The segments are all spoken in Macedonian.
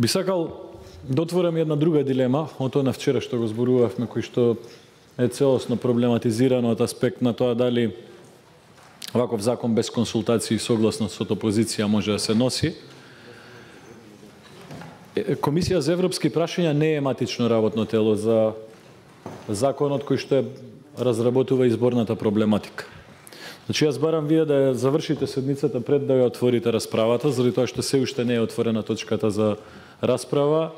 Би сакал да отворам една друга дилема, од тоа на вчера што го зборувавме, кој што е целосно проблематизирано од аспект на тоа дали ваков закон без консултации и согласност со опозиција може да се носи. Комисија за европски прашања не е матично работно тело за законот кој што разработува изборната проблематика. Значи, јас барам вие да ја завршите седницата пред да ја отворите расправата, заради тоа што се уште не е отворена точката за расправа,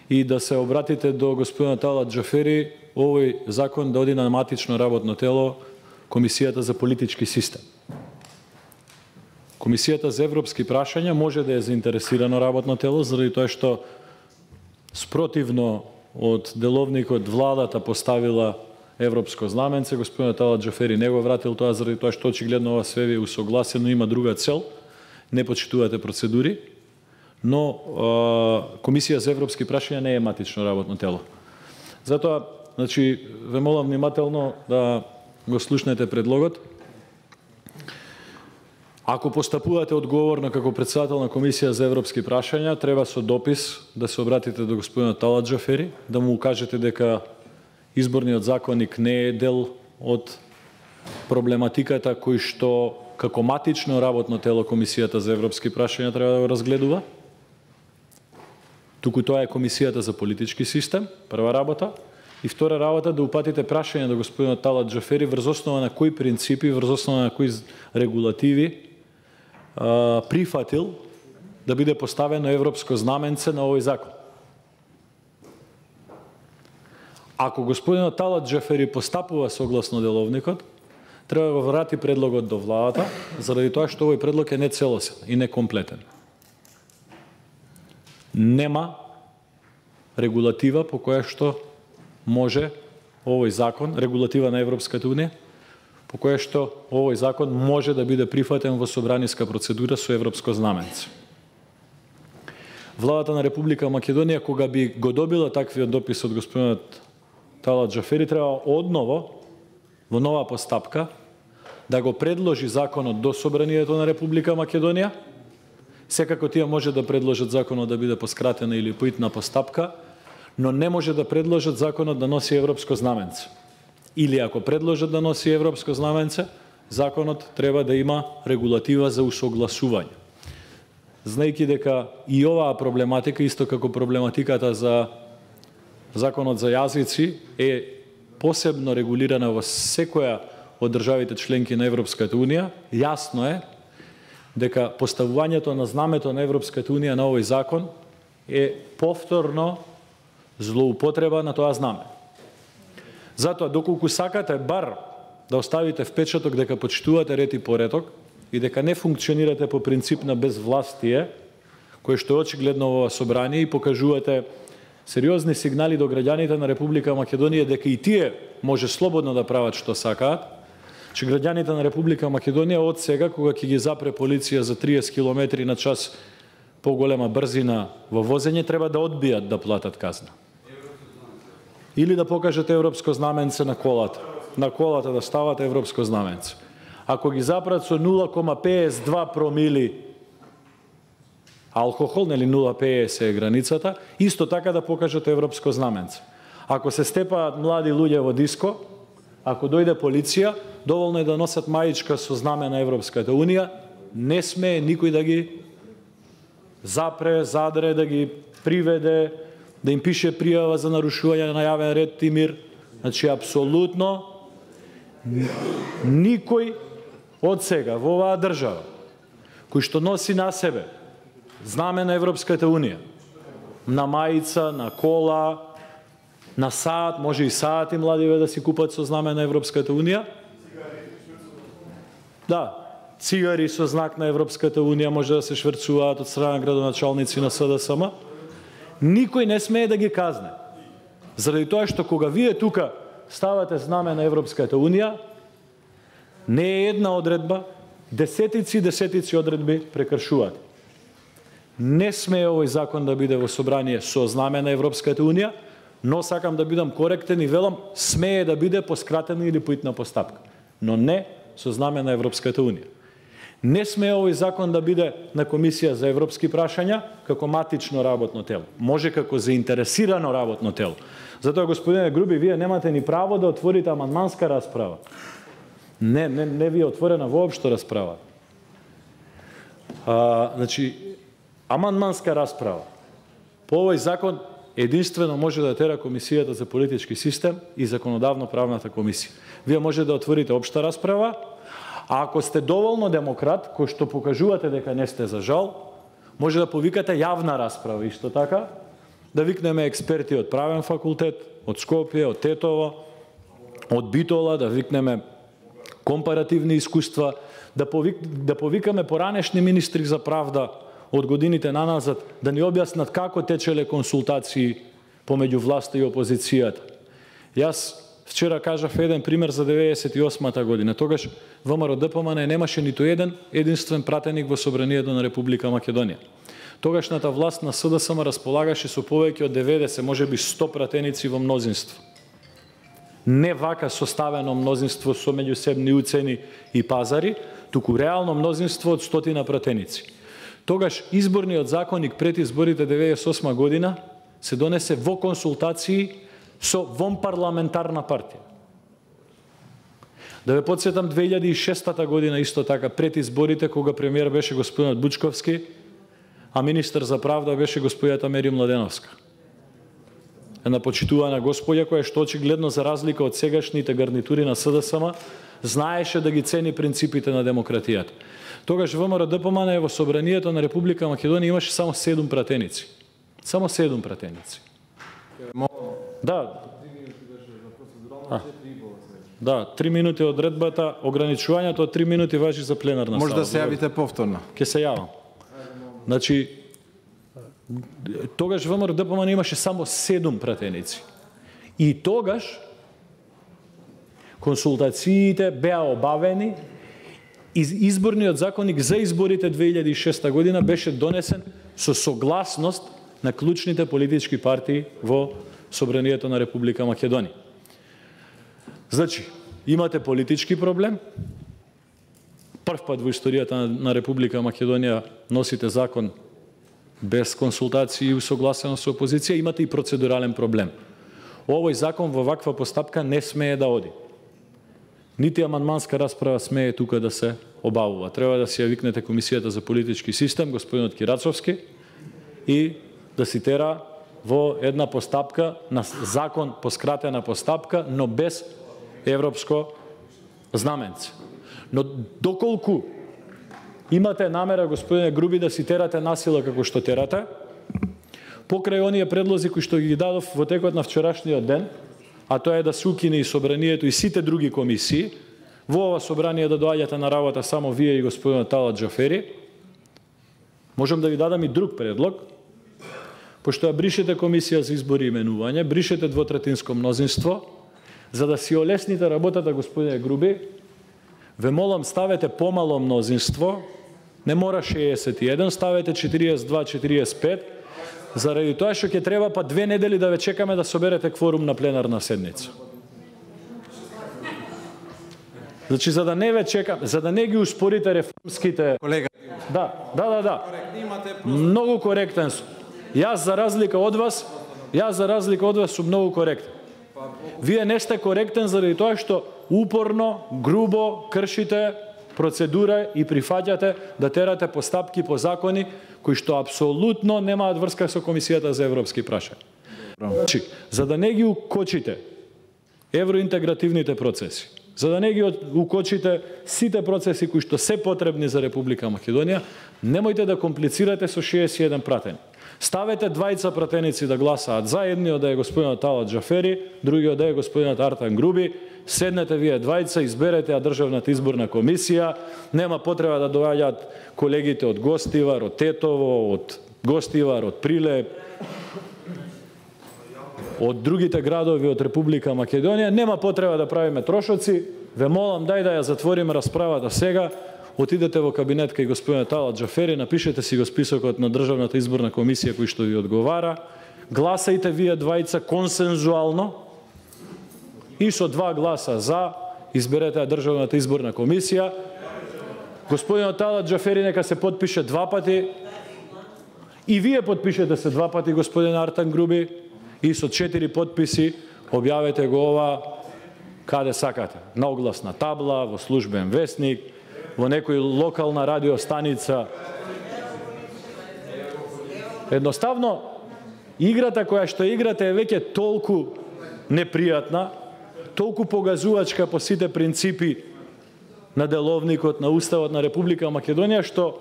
и да се обратите до господинот Талат Џафери, овој закон да оди на матично работно тело, Комисијата за политички систем. Комисијата за европски прашања може да е заинтересирано работно тело, заради тоа што спротивно од деловникот владата поставила европско знаменце, господинот Талат Џафери не го вратил тоа, заради тоа што очигледно ова све ви усогласено, има друга цел, не почитувате процедури, но Комисија за европски прашања не е матично работно тело. Затоа, значи, ве молам внимателно да го слушнете предлогот. Ако постапувате одговорно како председател на Комисија за европски прашања, треба со допис да се обратите до господинот Талат Џафери, да му укажете дека изборниот законник не е дел од проблематиката кој што како матично работно тело Комисијата за европски прашања треба да го разгледува. Туку тоа е Комисијата за политички систем, прва работа. И втора работа, да упатите прашање до господинот Талат Џафери врз основа на кои принципи, врз основа на кои регулативи прифатил да биде поставено европско знаменце на овој закон. Ако господинот Талат Џафери постапува согласно деловникот, треба да го врати предлогот до владата, заради тоа што овој предлог е нецелосен и некомплетен. Нема регулатива по која што може овој закон, регулатива на Европската унија, по која што овој закон може да биде прифатен во собраниска процедура со европско знаменце. Владата на Република Македонија, кога би го добила таквиот допис од господинот Талат Џафери, треба одново, во нова постапка, да го предложи законот до собранието на Република Македонија. Секако тие може да предложат законот да биде поскратена или поитна постапка, но не може да предложат законот да носи европско знаменце. Или ако предложат да носи европско знаменце, законот треба да има регулатива за усогласување. Знаејќи дека и оваа проблематика, исто како проблематиката за законот за јазици, е посебно регулирана во секоја од државите членки на Европската унија, јасно е дека поставувањето на знамето на Европската унија на овој закон е повторно злоупотреба на тоа знаме. Затоа, доколку сакате бар да оставите впечаток дека почитувате ред и пореток и дека не функционирате по принцип на безвластие, кој што е очигледно во собрание, и покажувате сериозни сигнали до граѓаните на Република Македонија дека и тие може слободно да прават што сакаат, че граѓаните на Република Македонија од сега, кога ќе ги запре полиција за 30 км на час поголема брзина во возење, треба да одбијат да платат казна. Или да покажете европско знаменце на колата. На колата да ставате европско знаменце. Ако ги запрат со 0,52 промили алкохол, нели 0,50 е границата, исто така да покажете европско знаменце. Ако се степаат млади луѓе во диско, ако дојде полиција, доволно е да носат маичка со знаме на Европската унија, не смее никој да ги запре, задре, да ги приведе, да им пише пријава за нарушување на јавен ред и мир. Значи, апсолутно никој од сега во оваа држава, кој што носи на себе знаме на Европската унија, на маица, на кола, на саат, може и саат и младиве да си купат со знаме на Европската унија. Да, цигари со знак на Европската унија може да се шверцуваат од страна градоначалници на СДСМ. Никој не смее да ги казне. Заради тоа што кога вие тука ставате знаме на Европската унија, не е една одредба, десетици одредби прекршуваат. Не смее овој закон да биде во собрание со знаме на Европската унија, но сакам да бидам коректен и велам, смее да биде поскратена или поитна постапка, но не со знаме на Европската унија. Не смее овој закон да биде на Комисија за европски прашања како матично работно тело. Може како заинтересирано работно тело. Затоа, господине Груби, вие немате ни право да отворите амандманска расправа. Не ви е отворена воопшто расправа. Значи, амандманска расправа по овој закон единствено може да тера Комисијата за политички систем и законодавно-правната комисија. Вие може да отворите општа расправа, а ако сте доволно демократ, кој што покажувате дека не сте за жал, може да повикате јавна расправа исто така, да викнеме експерти од правен факултет, од Скопје, од Тетово, од Битола, да викнеме компаративни искуства, да повикаме поранешни министри за правда од годините наназад, да ни објаснат како течеле консултации помеѓу власта и опозицијата. Јас вчера кажав еден пример за 98-та година. Тогаш ВМРО ДПМН немаше ниту единствен пратеник во Собранието на Република Македонија. Тогашната власт на СДСМ располагаше со повеќе од 90, можеби 100 пратеници во мнозинство. Не вака составено мнозинство со меѓусебни уцени и пазари, туку реално мнозинство од 100 пратеници. Тогаш изборниот законник пред изборите 98 година се донесе во консултации со вонпарламентарна партија. Да ве подсетам 2006 година исто така пред изборите кога премиер беше господинот Бучковски, а министер за правда беше господјата Мери Младеновска. Една почитувана господја која што очигледно за разлика од сегашните гарнитури на СДСМ знаеше да ги цени принципите на демократијата. Тогаш ВМРО ДПМН во Собранието на Република Македонија имаше само 7 пратеници. Само 7 пратеници. Да. Да, 3 минути од редбата, ограничувањето од 3 минути важи за пленарна сала. Може да се јавите повторно. Ке се јавам. Значи, тогаш ВМРО ДПМН имаше само 7 пратеници. И тогаш консултациите беа обавени и изборниот законник за изборите 2006 година беше донесен со согласност на клучните политички партии во Собранието на Република Македонија. Значи, имате политички проблем. Прв пат во историјата на Република Македонија носите закон без консултации и усогласено со опозиција, имате и процедурален проблем. Овој закон во ваква постапка не смее да оди. Нити амандманска расправа смее тука да се обавува. Треба да си ја викнете Комисијата за политички систем, господинот Кирацовски, и да си тера во една постапка на закон по скратена постапка, но без европско знаменце. Но доколку имате намера, господине Груби, да си терате насила како што терате, покрај оние предлози кои што ги дадов во текот на вчерашниот ден, а тоа е да се укине и Собранието и сите други комисии, во ова собрание да доаѓате на работа само вие и господинот Талат Џафери, можам да ви дадам и друг предлог, пошто ја бришете Комисија за избори и именување, бришете двотретинско мнозинство, за да си олесните работата, господине Груби, ве молам ставете помало мнозинство, не мора 61, ставете 42-45, заради тоа што ќе треба па 2 недели да ве чекаме да соберете кворум на пленарна седница. Значи, за да не ве чекам, за да не ги успорите реформските... Колега. Да. Многу коректен сум. Јас за разлика од вас сум многу коректен. Вие не сте коректен заради тоа што упорно, грубо кршите процедура и прифаќате да терате постапки по закони кои што апсолутно немаат врска со Комисијата за европски прашања. Значи, за да не ги укочите евроинтегративните процеси, за да не ги укочите сите процеси кои што се потребни за Република Македонија, немојте да комплицирате со 61 пратени. Ставете 2 пратеници да гласаат за, едниот да е господинот Талат Џафери, другиот да е господинот Артан Груби, седнете вие 2, изберете ја Државната изборна комисија, нема потреба да доаѓаат колегите од Гостивар, од Тетово, од Гостивар, од Прилеп, од другите градови од Република Македонија, нема потреба да правиме трошоци, ве молам дај да ја затвориме расправата сега, отидете во кабинет кај господинот Талат Џафери, напишете си го списокот на Државната изборна комисија кој што ви одговара, гласајте вие 2 консензуално и со 2 гласа за изберете ја Државната изборна комисија Господинот Талат Джафери нека се подпише 2 пати. И вие подпишете се 2 пати, господин Артан Груби, и со 4 подписи објавете го ова каде сакате. На огласна табла, во службен весник, во некој локална радиостаница. Едноставно, играта која што играте е веќе толку непријатна, толку погазувачка по сите принципи на деловникот, на Уставот на Република Македонија, што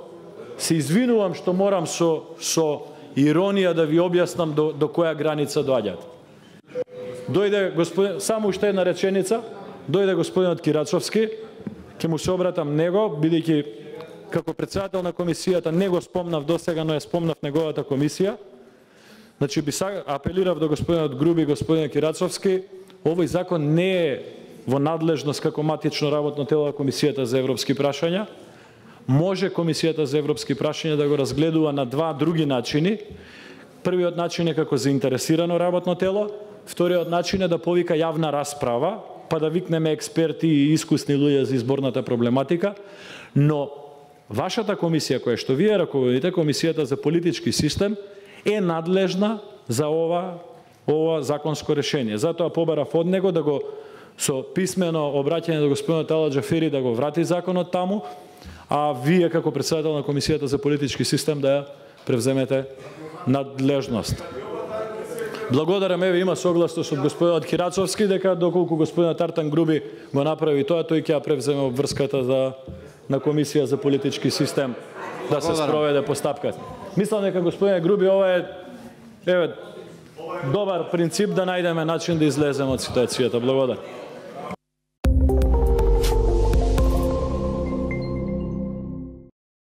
се извинувам што морам со иронија да ви објаснам до која граница доаѓате. Дојде господин, само уште една реченица, дојде господинот Кирачовски, ќе му се обратам него, бидејќи како председател на комисијата не го спомнав досега, но ја спомнав неговата комисија. Значи би апелирав до господинот Груби и господинот Кирачовски, овој закон не е во надлежност како матично работно тело на Комисијата за европски прашања. Може Комисијата за европски прашања да го разгледува на 2 други начини. Првиот начин е како заинтересирано работно тело, вториот начин е да повика јавна расправа, па да викнеме експерти и искусни луѓе за изборната проблематика, но вашата комисија која што вие раководите, Комисијата за политички систем, е надлежна за ова законско решение. Затоа побарав од него да го со писмено обраќање до господинот Талат Джафери да го врати законот таму, а вие како председател на Комисијата за политички систем да ја превземете надлежност. Благодарам, еве има согласност од господинот Кирачовски дека доколку господинот Артан Груби го направи тоа, тој ќе ја превземе обврската на Комисија за политички систем да се спроведе постапката. Мислам дека господине Груби ова е добар принцип да најдеме начин да излеземе од ситуацијата. Благодарам.